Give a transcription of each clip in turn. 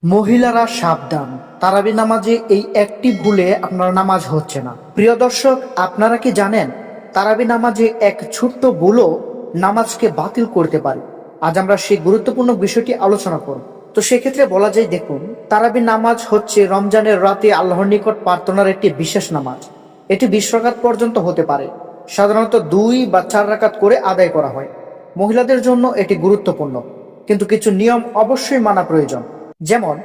মহিলারা সাবধান, তারাবি নামাজে এই একটি ভুলে আপনার নামাজ হচ্ছে না। প্রিয় দর্শক, আপনারা কি জানেন তারাবি নামাজে এক ছোট্ট ভুলও নামাজকে বাতিল করতে পারে? আজ আমরা সেই গুরুত্বপূর্ণ বিষয়টি আলোচনা করব। তো সেক্ষেত্রে বলা যায়, দেখুন, তারাবি নামাজ হচ্ছে রমজানের রাতে আল্লাহর নিকট প্রার্থনার একটি বিশেষ নামাজ। এটি 20 রাকাত পর্যন্ত হতে পারে। সাধারণত 2 বা 4 রাকাত করে আদায় করা হয়। মহিলাদের জন্য এটি গুরুত্বপূর্ণ, কিন্তু কিছু নিয়ম অবশ্যই মানা প্রয়োজন। যেমন,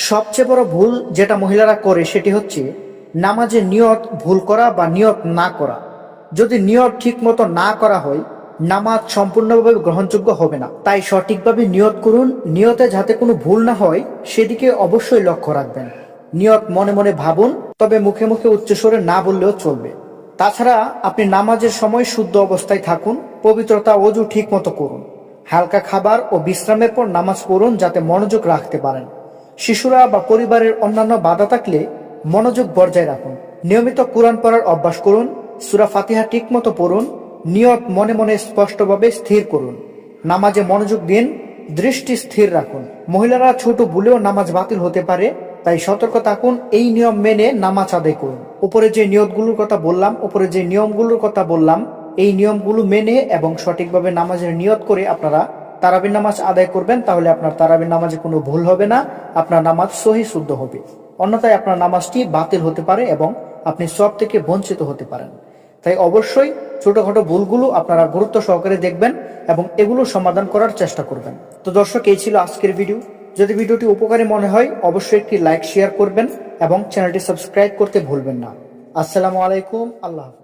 সবচেয়ে বড় ভুল যেটা মহিলারা করে সেটি হচ্ছে নামাজের নিয়ত ভুল করা বা নিয়ত না করা। যদি নিয়ত ঠিক মতো না করা হয়, নামাজ সম্পূর্ণভাবে গ্রহণযোগ্য হবে না। তাই সঠিকভাবে নিয়ত করুন। নিয়তে যাতে কোনো ভুল না হয় সেদিকে অবশ্যই লক্ষ্য রাখবেন। নিয়ত মনে মনে ভাবুন, তবে মুখে মুখে উচ্চস্বরে না বললেও চলবে। তাছাড়া আপনি নামাজের সময় শুদ্ধ অবস্থায় থাকুন, পবিত্রতা ওযু ঠিক মতো করুন। হালকা খাবার ও বিশ্রামের পর নামাজ পড়ুন, যাতে মনোযোগ রাখতে পারেন। শিশুরা বা পরিবারের অন্যান্য বাধা থাকলে মনোযোগ বজায় রাখুন। নিয়মিত কোরআন পড়ার অভ্যাস করুন। সূরা ফাতিহা ঠিক মতো পড়ুন। নিয়ত মনে মনে স্পষ্টভাবে স্থির করুন। নামাজে মনোযোগ দিন, দৃষ্টি স্থির রাখুন। মহিলারা ছোট ভুলেও নামাজ বাতিল হতে পারে, তাই সতর্ক থাকুন। এই নিয়ম মেনে নামাজ আদায় করুন। উপরে যে নিয়মগুলোর কথা বললাম, এই নিয়মগুলো মেনে এবং সঠিকভাবে নামাজের নিয়ত করে আপনারা তারাবির নামাজ আদায় করবেন, তাহলে আপনার তারাবির নামাজে কোনো ভুল হবে না। আপনার নামাজ সহি শুদ্ধ হবে। অন্যথায় আপনার নামাজটি বাতিল হতে পারে এবং আপনি সওয়াব থেকে বঞ্চিত হতে পারেন। তাই অবশ্যই ছোটখাটো ভুলগুলো আপনারা গুরুত্ব সহকারে দেখবেন এবং এগুলো সমাধান করার চেষ্টা করবেন। তো দর্শক, এই ছিল আজকের ভিডিও। যদি ভিডিওটি উপকারী মনে হয় অবশ্যই একটি লাইক শেয়ার করবেন এবং চ্যানেলটি সাবস্ক্রাইব করতে ভুলবেন না। আসসালামু আলাইকুম। আল্লাহ হাফেজ।